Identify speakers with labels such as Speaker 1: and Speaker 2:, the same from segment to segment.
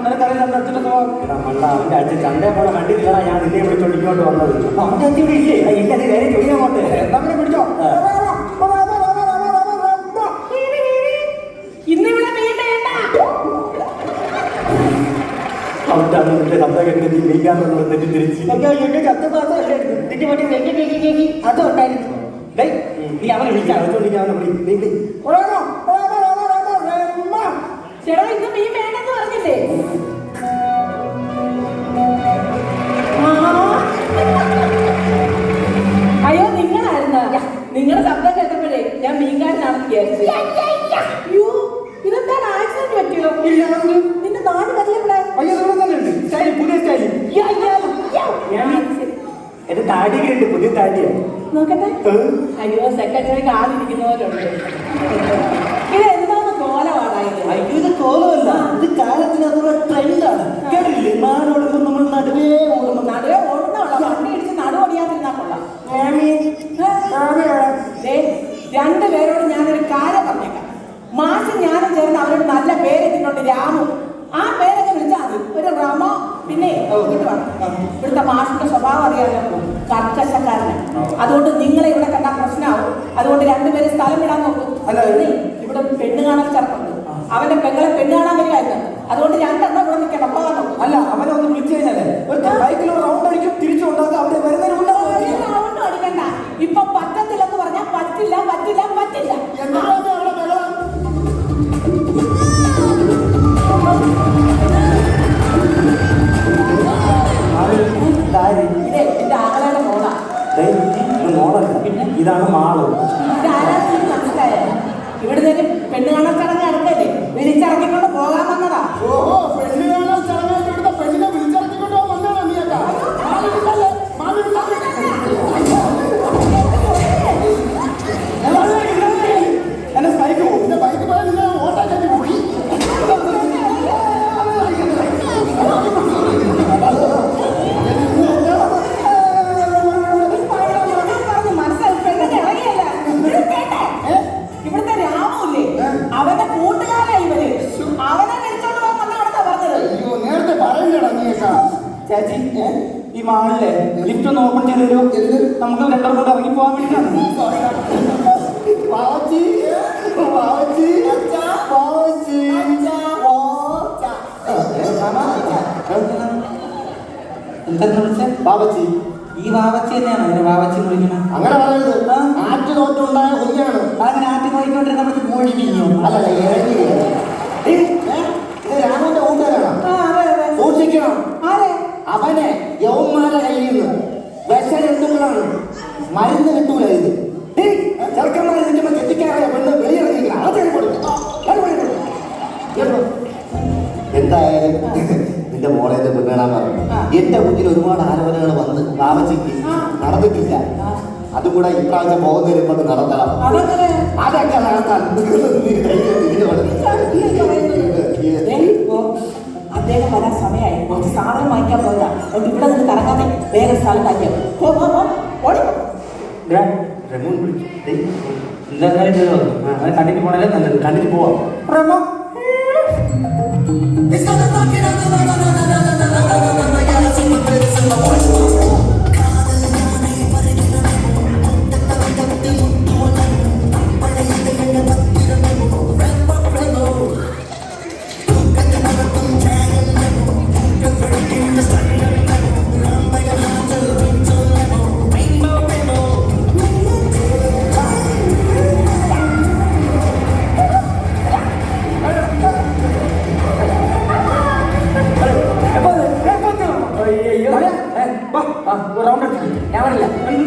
Speaker 1: നിനക്കറിയില്ല അച്ഛൻ്റെ സ്വഭാവം. അവൻ്റെ അച്ഛൻ ചന്തയെ പോലെ കണ്ടിട്ടില്ല. ഞാൻ നിന്നെ വിളിച്ചോണ്ടിങ്ങോട്ട് വന്നത്. അപ്പൊ അവൻ്റെ അച്ഛൻ ഇവിടെ ഇല്ലേ? ഇല്ല, അത് വേറെ ചൊടിയാങ്ങോട്ട് നമ്മളെ പിടിച്ചോ. അവന്റെ ശബ്ദം കേട്ട് നീ നീക്കാന്നുള്ളത് തെറ്റിദ്ധരിച്ച് അതുണ്ടായിരുന്നു. നീ അവനെ വിളിക്കാൻ വിളിച്ചോണ്ടിരിക്കാവുന്ന വിളി.
Speaker 2: ചേട്ടാ ഇന്ന് മീൻ വേണ്ടെന്ന് പറഞ്ഞില്ലേ? അയ്യോ നിങ്ങളായിരുന്ന നിങ്ങളുടെ ശബ്ദം കേട്ടപ്പോഴേ ഞാൻ മീൻകാരനാണെന്ന് വിചാരിച്ചു. അയ്യോ ഇതെന്താണ് ആക്സിഡന്റ് പറ്റിയോ? നിന്റെ നാട് വരില്ല.
Speaker 1: പുതിയ സ്റ്റൈൽ എന്റെ താടിയുണ്ട്. പുതിയ താടിയാ
Speaker 2: നോക്കട്ടെ. അയ്യോ സെക്രട്ടറി കാലിരിക്കുന്നവരുണ്ട്. ഇത് എന്താണ് കോലമാണായത്?
Speaker 1: അയ്യോ ഇത് കോലമല്ല, ഇത് കാലത്തിനകത്തുള്ള ട്രെൻഡാണ്. കേട്ടില്ലേ? നാടോടുമ്പോൾ നമ്മൾ നടുവേ ഓടുന്നു.
Speaker 2: നടുവേ ഓടുന്നുള്ള വണ്ടി ഇടിച്ച് നടുവടിയാതിരുന്നാ കൊള്ളാം. രണ്ടുപേരോട് ഞാനൊരു കാര്യം പറഞ്ഞേക്കാം. മാഷും ഞാനും ചേർന്ന് അവരോട് നല്ല പേരെത്തിട്ടുണ്ട്, രാമു. ആ പേരൊക്കെ വിളിച്ചാൽ മതി. ഒരു റമോ. പിന്നെ ഇവിടുത്തെ മാഷിന്റെ സ്വഭാവം അറിയാമല്ലോ, കർക്കശക്കാരനാണ്. അതുകൊണ്ട് നിങ്ങളെ ഇവിടെ കണ്ടാൽ പ്രശ്നമാവും. അതുകൊണ്ട് രണ്ടുപേരും സ്ഥലം വിടാൻ നോക്കും. ഇവിടെ പെണ്ണ് കാണാൻ ചേർക്കുന്നുണ്ട്. അവന്റെ പെങ്ങളെ പെണ്ണ് കാണാൻ വരുമായിരുന്നു. അതുകൊണ്ട് രണ്ടെണ്ണം ഇവിടെ നിൽക്കണം, പോകാൻ നോക്കും.
Speaker 1: അല്ല, അവനെ ഒന്ന് വിളിച്ചു കഴിഞ്ഞാലേ ബൈക്കിലൂടെ റൗണ്ട് അടിക്കും, തിരിച്ചു ഉണ്ടാകും. അവിടെ വരുന്നതിന്
Speaker 2: റൗണ്ട് അടിക്കണ്ട. ഇപ്പൊ പറ്റത്തില്ലെന്ന് പറഞ്ഞാൽ പറ്റില്ല, പറ്റില്ല, പറ്റില്ല.
Speaker 1: ഇതാണ് മാള്.
Speaker 2: മനസ്സിലായോ? ഇവിടുന്ന് പെണ്ണ് കാണാൻ ചടങ്ങ് അടുത്തല്ലേ, വിളിച്ചിറക്കിക്കൊണ്ട് പോകാൻ വന്നതാ.
Speaker 1: ഓഹോ, പെണ്ണ് കാണാൻ ചടങ്ങായിട്ട് ഇവിടുത്തെ പെണ്ണിനെ വിളിച്ചിറക്കിക്കൊണ്ട് വന്നതാ നീയൊക്കെ. എന്നെ ബൈക്ക് പോകും. എന്റെ ബൈക്ക് പോയാൽ ഓട്ടം കെട്ടി പോയി.
Speaker 2: ഇവിടുത്തെ രാമുല്ലേ, അവന്റെ കൂട്ടുകാരാ ഇവര്. അവനെ വിളിച്ചോണ്ട് പോകാൻ വന്നാണെന്നാ പറഞ്ഞത്.
Speaker 1: അയ്യോ, നേരത്തെ പറയില്ലടാ നീയൊക്കെ. ചേച്ചി, ഈ മാളിലെ ലിഫ്റ്റ് ഒന്ന് ഓപ്പൺ ചെയ്ത് തരുമോ? നമുക്ക് രണ്ടും കൂടെ ഇറങ്ങി പോകാൻ വേണ്ടിയിട്ടാണ്. എന്താ വിളിച്ചേ? ബാബച്ചി. ഈ വാവച്ചി തന്നെയാണോ ഇതിനെ വാവച്ചി വിളിക്കുന്നത്? അങ്ങനെ പറയുന്നത് ആറ്റ് തോറ്റുണ്ടായ കുഞ്ഞാണ്. അങ്ങനെ ആറ്റ് നോക്കിക്കൊണ്ടിരുന്ന നമ്മൾ കോഴി പിഞ്ഞോ? അല്ലല്ല, രാമന്റെ കൂട്ടുകാരാണ്. സൂക്ഷിക്കണം. അവനെ യൗമാല കയ്യിൽ നിന്ന് വിഷജന്തുക്കളാണ്, മരുന്ന് കിട്ടൂല. ഇത് ചെറുക്കന്മാർ നിൽക്കുമ്പോ കെട്ടിക്കാറായ പെണ്ണ് വെളിയിറങ്ങിക്കണം. എന്തായാലും നിന്റെ മോളെ പെണ്ണാൻ പറഞ്ഞു. എന്റെ മുന്നിൽ ഒരുപാട് ആലോചനകൾ വന്ന് ബാബച്ചിക്ക് നടന്നിട്ടില്ല. അതുകൂടെ ഇപ്രാവശ്യം പോകുന്നതിന് കൊണ്ട് നടത്തണം. അതൊക്കെ നടത്താൻ
Speaker 2: അദ്ദേഹം വരാൻ സമയമായി. കുറച്ച് സാധനം വാങ്ങിക്കാൻ പോയതാ. അതുകൊണ്ട് ഇവിടെ നിന്ന് കറങ്ങാതെ വേറെ സ്ഥലം കാര്യം.
Speaker 1: എന്തായാലും കണ്ടിട്ട് പോണല്ലേ നല്ലത്. കണ്ടിട്ട് പോവാം. റൗണ്ട് അടിച്ചിട്ട് ഞാൻ പറഞ്ഞില്ല,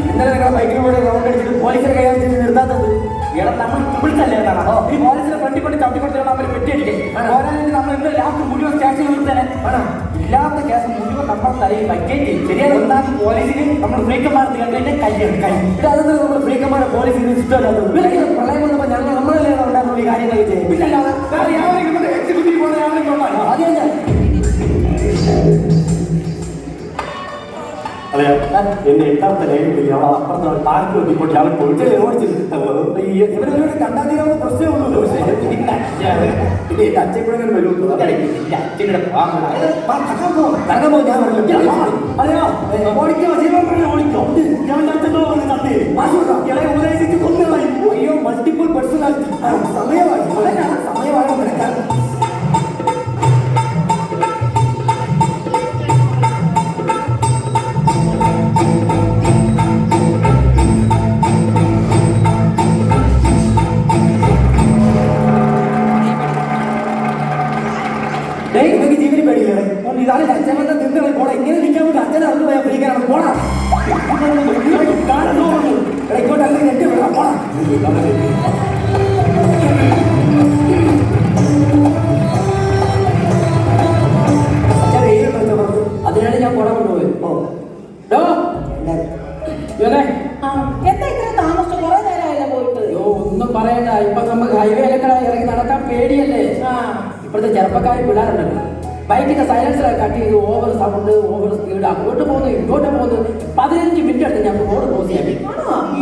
Speaker 1: ഇന്നലെ നിങ്ങളുടെ ബൈക്കിലൂടെ റൗണ്ട് അടിച്ചിട്ട് പോലീസിനെ കൈകാര്യം നിർത്താത്തത്. ഇവിടെ നമ്മൾ വിളിച്ചല്ലേ കാണാം. ഈ പോലീസിനെ ഫ്രണ്ടിൽ കൊണ്ട് ചവിട്ടിക്കൊടുത്താണ് അവർ വെട്ടിയടിക്കേ. പോരാൻ നമ്മൾ ഇന്ന് ലാസ്റ്റ് മുഴുവൻ സ്റ്റേഷനിൽ നിർത്താൻ ഇല്ലാത്ത കേസ് മുഴുവൻ നമ്മുടെ തലയിൽ വയ്ക്കേണ്ടി. ശരിയാണ്. ഒന്നാം പോലീസിന് നമ്മൾ ഫ്രീക്കന്മാർക്ക് കണ്ടതിന്റെ കൈ അതൊന്നും നമ്മൾ ഫ്രീക്കന്മാരെ പോലീസിന് ഇഷ്ടമല്ലാത്തത്. പ്രളയം വന്നപ്പോൾ ഞങ്ങൾ നമ്മളല്ലേ ഉണ്ടാകുന്ന ഈ കാര്യങ്ങളൊക്കെ ചെയ്യും. പിന്നെ എക്സിക്യൂട്ടീവ് പോലെ അതെ. എന്റെ എട്ടാമത്തെ ലൈനിൽ അവൾ അപ്പുറത്ത് പാർക്ക് വെട്ടിക്കൊണ്ട് അവൻ പൊളിച്ചല്ലേ ഓടിച്ചത്. ഇവരൊരു കണ്ടാൽ തീരാവുന്ന പ്രശ്നമേ ഉള്ളൂ. പക്ഷേ പിന്നെ എന്റെ അച്ഛൻ കൂടെ അങ്ങനെ വരും. എന്റെ അച്ഛൻ്റെ തകമോ ഞാൻ അതെയോ ഓടിക്കോ ഓടിക്കോ ഞാൻ അച്ഛനോ തന്നേ ഇളയെ ഉപദേശിച്ച് കൊന്നുകളായി. അയ്യോ മൾട്ടിപ്പിൾ പേഴ്സണാലിറ്റി സമയമായി സമയമാണോ നിനക്കാൻ? എനിക്ക് ജീവന് പേടിയില്ലേ? ഇതാണ് അച്ഛനത്തെ തിന്നുകളെ പോടാ. ഇങ്ങനെ നിൽക്കാൻ വേണ്ടി അച്ഛനെ അറിഞ്ഞു പോയാൽ പിടിക്കാനാണ് പോടാ. ഇങ്ങോട്ടല്ല നെറ്റ് വിടാം പോടാ. അതിനാണ് ഞാൻ കുട കൊണ്ടുപോയി.
Speaker 2: എന്താ ഇത്ര താമസിച്ചു? കുറെ നേരമായില്ല പോയിട്ട്.
Speaker 1: ഒന്നും പറയണ്ട. ഇപ്പൊ നമുക്ക് ഹൈവേയിലൊക്കെ ഇറങ്ങി നടക്കാൻ പേടിയല്ലേ? ഇപ്പോഴത്തെ ചെറുപ്പക്കാർ പിള്ളേരുണ്ടല്ലോ, ബൈക്കിന്റെ സൈലൻസർ കട്ട് ചെയ്ത് ഓവർ സൗണ്ട് ഓവർ സ്പീഡ് അങ്ങോട്ട് പോകുന്നു ഇങ്ങോട്ട് പോകുന്നു. 15 മിനിറ്റ് എടുത്ത് ഞാൻ റോഡ് ക്രോസ് ചെയ്യാൻ.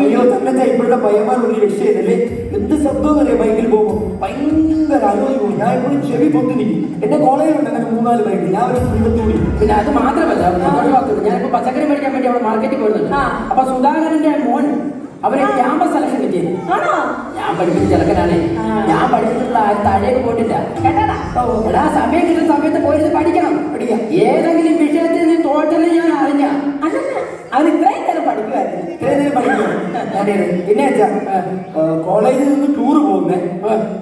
Speaker 1: അയ്യോ തന്നെ ഇപ്പോഴത്തെ പയ്യന്മാരുള്ള രക്ഷയില്ലേ? എന്ത് ശബ്ദം അറിയാം ബൈക്കിൽ പോകുമ്പോൾ ഭയങ്കര ആലോചിക്കും. ഞാൻ എപ്പോഴും ചെവി പൊത്തുനിൽക്കും. എന്റെ കോളേജിലുണ്ട് അങ്ങനെ 3-4 ബൈക്ക്. ഞാൻ ഒരു കുടുംബത്തോടി. പിന്നെ അത് മാത്രമല്ല ഞാനിപ്പോ പച്ചക്കറി മേടിക്കാൻ വേണ്ടി അവിടെ മാർക്കറ്റിൽ പോയിരുന്നുണ്ട്. അപ്പൊ സുധാകരന്റെ മോൻ അവരെ ക്യാമ്പസ് സെലക്ഷൻ കിട്ടിയത്. ഞാൻ പഠിപ്പിച്ച ചെറുക്കനാണ്. ഞാൻ പഠിച്ചിട്ടുള്ള താഴേക്ക് പോയിട്ടില്ല. എടാ സമയം കിട്ടുന്ന സമയത്ത് പോയിട്ട് പഠിക്കണം. ഏതെങ്കിലും വിഷയത്തിൽ നീ തോറ്റല്ലേ ഞാൻ അറിഞ്ഞ
Speaker 2: അവൻ ഇത്രയും നേരം പഠിക്കുമായിരുന്നു.
Speaker 1: പിന്നെ കോളേജിൽ നിന്ന് ടൂർ പോകുന്നേ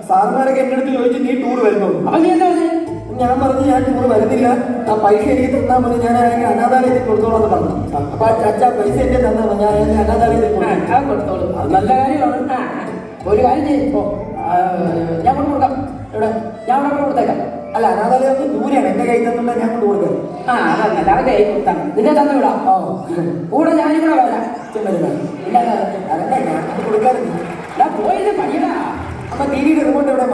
Speaker 1: സാറിന്മാരൊക്കെ എന്റെ അടുത്ത് ചോദിച്ചു നീ ടൂർ വരുന്നു. അപ്പൊ നീ എന്താ പറഞ്ഞു? ഞാൻ പറഞ്ഞു ഞാൻ ടൂർ വരുന്നില്ല, ആ പൈസ എനിക്ക് തന്നാൽ മതി, ഞാൻ അനാഥാലയത്തിൽ കൊടുത്തോളാം എന്ന് പറഞ്ഞു. അപ്പൊ അച്ഛാ പൈസ എന്റെ തന്നാൽ മതി, ഞാൻ അനാഥാലയത്തിൽ കൊടുത്തോളൂ. അത് നല്ല കാര്യമാണ്. ഒരു കാര്യം ചെയ്യും ഞാൻ കൊണ്ട് കൊടുക്കാം. ഇവിടെ ഞാൻ അവിടെ കൊണ്ട് കൊടുത്തേക്കാം. അല്ല അനാഥാലയം ഒന്ന് ദൂരെയാണ്, എന്റെ കയ്യിൽ തന്നുള്ള ഞാൻ കൊണ്ട് കൊടുക്കാം. അതല്ല അവന്റെ കൈ കൊടുത്താൽ നിന്നെ തന്നു വിടാം. കൂടെ ഞാനും കൂടെ വരാം. ഞാൻ പോയത് പയ്യടാ. അപ്പൊ ടിവിയുടെ റിമോട്ട് എവിടെ?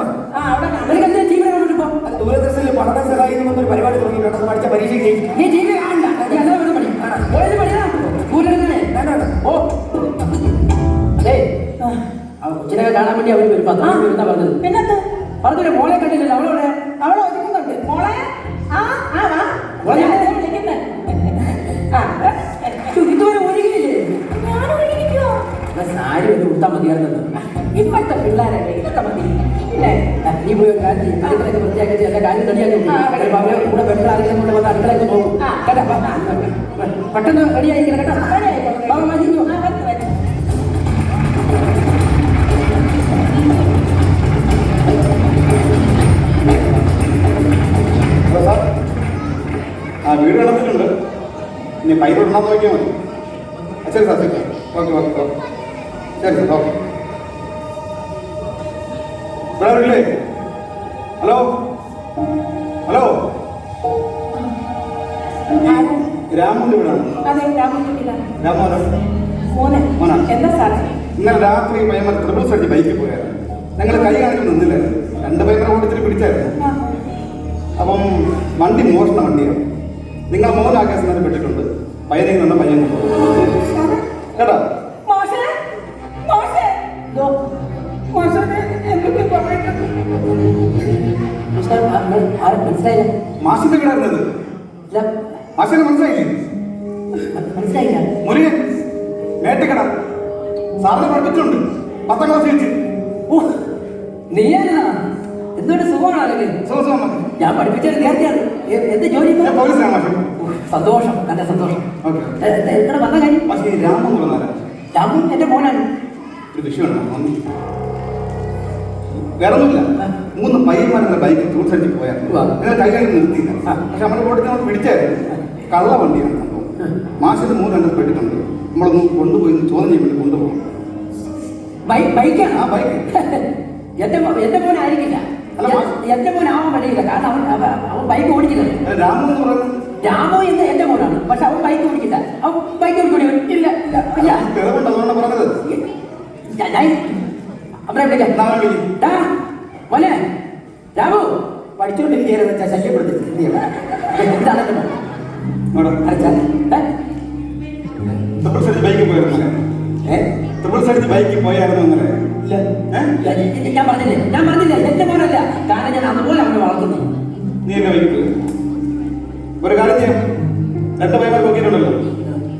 Speaker 1: ദൂരദർശനിൽ പഠന സഹായം എന്നൊരു പരിപാടി തുടങ്ങിയിട്ടുണ്ട്. അത് പഠിച്ച പരീക്ഷ നീ ടി വി കാണണ്ട. കൊച്ചിനെ കാണാൻ വേണ്ടി അവർ വരും. 10 വരുന്ന പറഞ്ഞത്.
Speaker 2: പിന്നെന്ത്
Speaker 1: പറഞ്ഞില്ലേ മോളെ കണ്ടില്ലല്ലോ? അവളോടെ
Speaker 2: അവളെ ഒതുക്കുന്നുണ്ട്. മോളെ
Speaker 1: ഇതുവരെ ഒരുങ്ങിയില്ലേ? സാരി ഒന്ന് കൊടുത്താൽ മതിയായിരുന്നത്.
Speaker 2: ഇപ്പോഴത്തെ പിള്ളേരല്ലേ ഇതൊക്കെ മതി. പിന്നെ
Speaker 1: നീ പോയി ഒരു കാര്യം ചെയ്യും. അടുക്കളയൊക്കെ വൃത്തിയാക്കി എല്ലാ കാര്യം റെഡിയാക്കി കൂടെ പെട്ടെന്ന് ആരെങ്കിലും കൊണ്ട് വന്ന് അടുക്കളയൊക്കെ പോകും കേട്ടോ. പെട്ടെന്ന് റെഡിയായിരിക്കണം കേട്ടോ.
Speaker 3: വീട് കിടന്നിട്ടുണ്ട്. ഇനി പൈപ്പ് ഇടണം നോക്കിയാൽ മതി. ശരി സാർ ശരി. ഓക്കെ ഓക്കെ ഓക്കെ ശരി സാർ ഓക്കെ. ഇവിടെ ആരില്ലേ? ഹലോ ഹലോ രാമുണ്ട് ഇവിടാണ്. രാമോനോ
Speaker 2: എന്താ സാറേ?
Speaker 3: ഇന്നലെ രാത്രി പയ്യന്മാർ ട്രിപ്പിൾസ് അടിച്ച് ബൈക്കിൽ പോയായിരുന്നു. ഞങ്ങൾ കൈ കാണിച്ച് നിന്നില്ലായിരുന്നു. 2 പയ്യന്മാരെ ഓടിച്ചിട്ട് പിടിച്ചായിരുന്നു. അപ്പം വണ്ടി മോഷണ വണ്ടിയാണ്. നിങ്ങൾ മോൻ ആ കേസിനകത്ത് പെട്ടിട്ടുണ്ട്. പയ്യനെങ്കിൽ നിന്ന പയ്യൻ കേട്ടോ. മാഷിന്റെ കിടായിരുന്നത് മാഷിനെ മനസ്സിലായില്ലേ? മുരുകൻ മേട്ടക്കട സാറിനെ പഠിപ്പിച്ചിട്ടുണ്ട്. 10ാം ക്ലാസ് വെച്ച്.
Speaker 1: നീയാ എന്തൊരു സുഖമാണ്.
Speaker 3: സുഖം
Speaker 1: ഞാൻ പഠിപ്പിച്ച വിദ്യാർത്ഥിയാണ്. എന്ത് ജോലി?
Speaker 3: പോലീസാണ് മാഷ്.
Speaker 1: സന്തോഷം, നല്ല സന്തോഷം. എത്ര വന്ന കാര്യം?
Speaker 3: പക്ഷേ രാമൻ പറഞ്ഞാൽ
Speaker 1: രാമു എന്റെ മോനാണ്.
Speaker 3: ഒരു വിഷയമുണ്ട്. വേറൊന്നുമില്ല. 3 പയ്യന്മാരെ ബൈക്കിൽ ടൂർസ് അടിച്ച് പോയായിരുന്നു. നിങ്ങൾ കൈകാര്യം നിർത്തിയില്ല. പക്ഷെ നമ്മുടെ റോഡിൽ നമ്മൾ പിടിച്ചായിരുന്നു. കള്ള വണ്ടിയാണ് സംഭവം. മാസത്തിൽ 3 പെട്ടിട്ടുണ്ട്. നമ്മളൊന്ന് കൊണ്ടുപോയി ചോദ്യം ചെയ്യാൻ വേണ്ടി കൊണ്ടുപോകും.
Speaker 1: ബൈക്കാണ്?
Speaker 3: ആ ബൈക്ക്
Speaker 1: എന്റെ മോനായിരിക്കില്ല. എന്റെ മോനാവാൻ വഴിയില്ല. കാരണം അവൻ ബൈക്ക് ഓടിക്കുന്നത്.
Speaker 3: രാമു എന്ന് പറയുന്നത്
Speaker 1: രാമു എന്ന് എന്റെ മോനാണ്. പക്ഷെ അവൻ ബൈക്ക് ഓടിക്കില്ല. അവൻ ബൈക്ക് ഓടിക്കൂടി ഇല്ല.
Speaker 3: തെളിവുണ്ട്. അതുകൊണ്ട് പറഞ്ഞത്
Speaker 1: അവരെ വിളിക്കാം. മോനെ രാമു പഠിച്ചോണ്ടിരിക്കുകയെന്ന് ശല്യപ്പെടുത്തി. എന്താണ്
Speaker 3: ബൈക്കിൽ പോയിരുന്നു ട്രിപ്പിൾസ് അടിച്ച് ബൈക്കിൽ പോയായിരുന്നു അങ്ങനെ
Speaker 1: ഞാൻ പറഞ്ഞില്ല എന്റെ മോനല്ല, കാരണം ഞാൻ അതുപോലെ അവനെ വളർത്തുന്നു.
Speaker 3: നീ എന്നെ ബൈക്കിൽ പോയി ഒരു കാര്യം ചെയ്യാം. 2 പയ്യന്മാർ നോക്കിയിട്ടുണ്ടല്ലോ,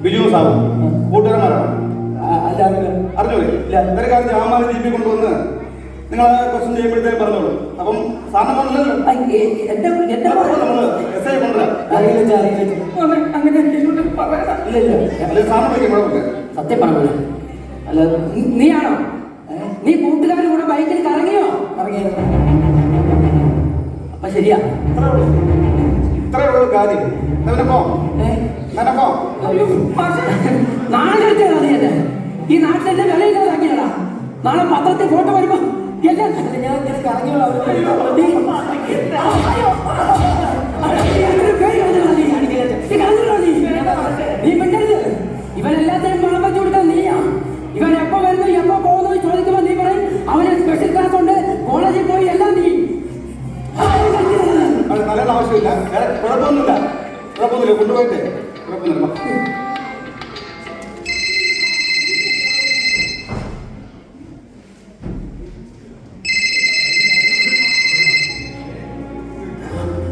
Speaker 3: ബിജുവും സാബും കൂട്ടുകാരന്മാരാണ്. അറിഞ്ഞോളേ ഒരു കാര്യം ആമാരെ ജീപ്പിൽ കൊണ്ടുവന്ന് നിങ്ങൾ ക്വസ്റ്റ്യൻ ചെയ്യുമ്പോഴത്തേക്കും പറഞ്ഞോളൂ. അപ്പം സാറിന് പറഞ്ഞല്ലോ നമ്മള് എസ് ഐ കൊണ്ടുവരാം. അല്ലെങ്കിൽ സാറിന് ബൈക്ക് കുഴപ്പമില്ല.
Speaker 1: സത്യം പറഞ്ഞോളൂ. അല്ല നീയാണോ? നീ കൂട്ടുകാരുടെ കൂടെ ബൈക്കിൽ കറങ്ങിയോ? അപ്പൊ ശരിയാ,
Speaker 3: ഇത്രേ ഉള്ളൂ കാര്യം.
Speaker 1: നാളെ വെച്ചാൽ മതിയല്ലേ? ഈ നാട്ടിലെന്നെ വിലയില്ലാതാക്കിയടാ. നാളെ പത്രത്തിൽ ഫോട്ടോ വരുമ്പോ എല്ലാം ഞാൻ ഇങ്ങനെ കറങ്ങിയോളാം. നീ മിണ്ടരുത്. ഇവനെല്ലാത്തിനും പണം വെച്ചു കൊടുക്കാൻ നീയാ. ഇവൻ എപ്പോ വരുന്നു എപ്പോ പോകുന്നു ചോദിക്കുമ്പോ നീ പറയും അവന് സ്പെഷ്യൽ ക്ലാസ് ഉണ്ട്, കോളേജിൽ പോയി എല്ലാം നീ.
Speaker 3: നല്ല ആവശ്യമില്ല, കുഴപ്പമൊന്നുമില്ല കൊണ്ടുപോയിട്ടേ കുഴപ്പമൊന്നുമില്ല.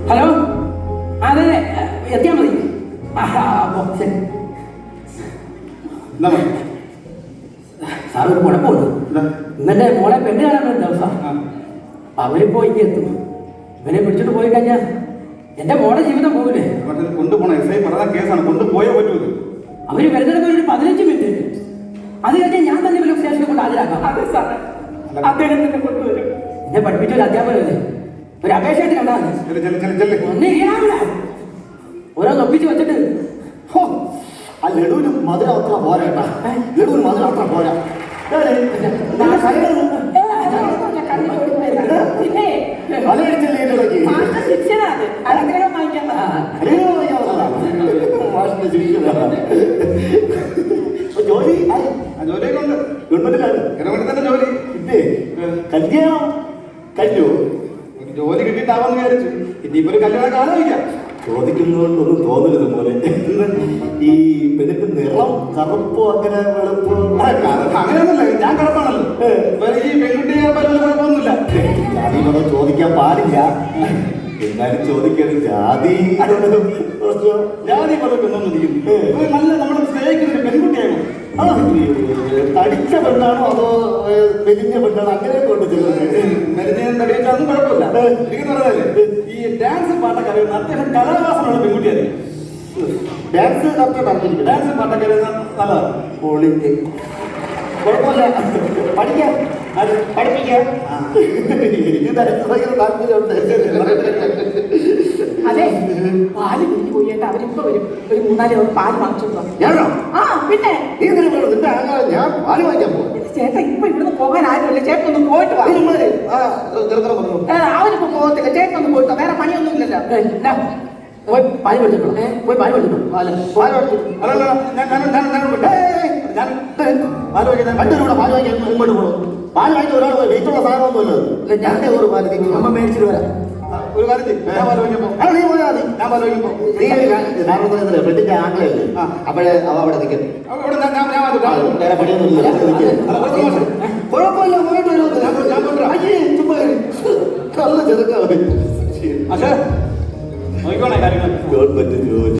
Speaker 1: ഹലോ, അതെ എത്തിയാ മതി. ശരി സാർ, ഒരു കുഴപ്പമുണ്ട്. ഇന്നത്തെ മോളെ പെണ്ണ് കാണാൻ വേണ്ട ദിവസം അവരിപ്പോ ഇനി എത്തും. ഇവനെ പിടിച്ചിട്ട് പോയി കഴിഞ്ഞാൽ എന്റെ മോളെ ജീവിതം പോകില്ലേ?
Speaker 3: കൊണ്ടുപോകണം. എസ് ഐ പറഞ്ഞ കേസാണ്, കൊണ്ടുപോയേ പറ്റൂ.
Speaker 1: അവര് വരുന്നതിന് ഒരു 15 മിനിറ്റ്, അത് കഴിഞ്ഞാൽ ഞാൻ തന്നെ വല്ല സ്റ്റേഷനിൽ കൊണ്ട് ഹാജരാക്കാം.
Speaker 2: അദ്ദേഹത്തിന്റെ കൊണ്ടുവരും.
Speaker 1: എന്നെ പഠിപ്പിച്ച ഒരു അധ്യാപകരല്ലേ, ഒരു അപേക്ഷയായിട്ട് കണ്ടാൽ ഒന്നും ചെയ്യാമില്ല. ഓരോന്ന് ഒപ്പിച്ച് വെച്ചിട്ട്
Speaker 4: ആ ലഡുവിന് മധുരം അത്ര പോരാ. ലഡുവിന് മധുരം അത്ര പോരാ.
Speaker 2: പിന്നെ ശിക്ഷനാണ് അനുഗ്രഹം വാങ്ങിക്കാൻ.
Speaker 4: ജോലി
Speaker 3: ജോലിയൊക്കെ ഉണ്ട്,
Speaker 4: ഗവൺമെന്റിലാണ്.
Speaker 3: ഗവൺമെന്റ് തന്നെ ജോലി.
Speaker 4: പിന്നെ കല്യാണം കഴിഞ്ഞു.
Speaker 3: ജോലി കിട്ടിയിട്ടാവാന്ന് വിചാരിച്ചു. ഇനിയിപ്പോ ഒരു കല്യാണം കാലമില്ല.
Speaker 4: ചോദിക്കുന്നതുകൊണ്ടൊന്നും തോന്നരുത് പോലെ. ഈ പെണ്ണിന്റെ നിറം കറുപ്പോ അങ്ങനെ വെളുപ്പോ
Speaker 3: അങ്ങനെയൊന്നുമില്ല, ഞാൻ കിടപ്പാണല്ലോ. ഈ പെൺകുട്ടിയെ പറ്റുന്ന കുഴപ്പമൊന്നുമില്ല.
Speaker 4: ജാതി മതം ചോദിക്കാൻ പാടില്ല, എന്നാലും ചോദിക്കരുത്. ജാതി
Speaker 3: ജാതി പതൊക്കൊന്നും ഇരിക്കുന്നു. നല്ല നമ്മൾ സ്നേഹിക്കുന്ന ഒരു പെൺകുട്ടിയാണ്.
Speaker 4: തടിച്ച പെണ്ണാണോ അതോ മെലിഞ്ഞ പെണ്ണാണോ അങ്ങനെയൊക്കെ ഉണ്ട് ചിലത്.
Speaker 3: മെലിഞ്ഞ തടിയിട്ടാന്നും കുഴപ്പമില്ല. എനിക്ക് പറഞ്ഞാലേ ഈ ഡാൻസ് പാട്ടൊക്കെ അറിയുന്ന അത്യാവശ്യം കലാവാസമുള്ള പെൺകുട്ടിയായിരുന്നു.
Speaker 4: ഡാൻസ് നടത്തിയിരിക്കും.
Speaker 3: ഡാൻസ് പാട്ടൊക്കെ നല്ലതാണ്.
Speaker 4: പൊളിക്ക് കുഴപ്പമില്ല, പഠിക്കാം, അത് പഠിപ്പിക്കാം. എനിക്ക് ഡാൻസ് ഭയങ്കര താല്പര്യമുണ്ട്.
Speaker 2: അതെ, പാല് പിരിഞ്ഞു പോയിട്ട് അവരിപ്പോ വരും. ഒരു 3-4 പാല് വാങ്ങിച്ചോളൂ.
Speaker 4: ഞാനോ?
Speaker 2: ആ പിന്നെ
Speaker 4: നീ നിന്റെ ഞാൻ പാല് വാങ്ങിക്കാൻ പോകും.
Speaker 2: ചേട്ടാ ഇപ്പൊ ഇവിടുന്ന് പോകാൻ ആരുമില്ല. ചേട്ടനൊന്ന് പോയിട്ട് വാ. അവനിപ്പോ പോകത്തില്ല. ചേട്ടനൊന്ന് പോയിട്ടോ, വേറെ പണിയൊന്നും ഇല്ലല്ലോ.
Speaker 1: പോയി പാല് പഠിച്ചിട്ടോ, പോയി പാല് പഠിച്ചിട്ടോ.
Speaker 4: രണ്ടുപേരും പാല് വാങ്ങിക്കാൻ മുമ്പോട്ട് പോകണം. പാല് വാങ്ങിച്ച ഒരാൾ വെയിറ്റുള്ള സാധനമൊന്നുമല്ലോ. ഞാൻ ഒരു പാല് അമ്മ മേടിച്ചിട്ട് വരാം.
Speaker 3: ഒരു കാര്യം ഞാൻ പാല് വാങ്ങിയപ്പോ
Speaker 4: നീ പോയാൽ മതി.
Speaker 3: ഞാൻ പാല് വാങ്ങിയപ്പോ
Speaker 4: നീ ഫ്രണ്ടിന്റെ ആംഗ്ലല്ലേ, അപ്പോഴേ അവ അവിടെ നിൽക്കും. വേറെ പണിയൊന്നുമില്ല. കുഴപ്പമില്ല, പോയിട്ട് വരുമോ? നല്ല ചെറുക്കാ
Speaker 3: പക്ഷേ നോക്കിക്കോണേ കാര്യങ്ങൾ.
Speaker 4: ഗവൺമെന്റ് ജോലി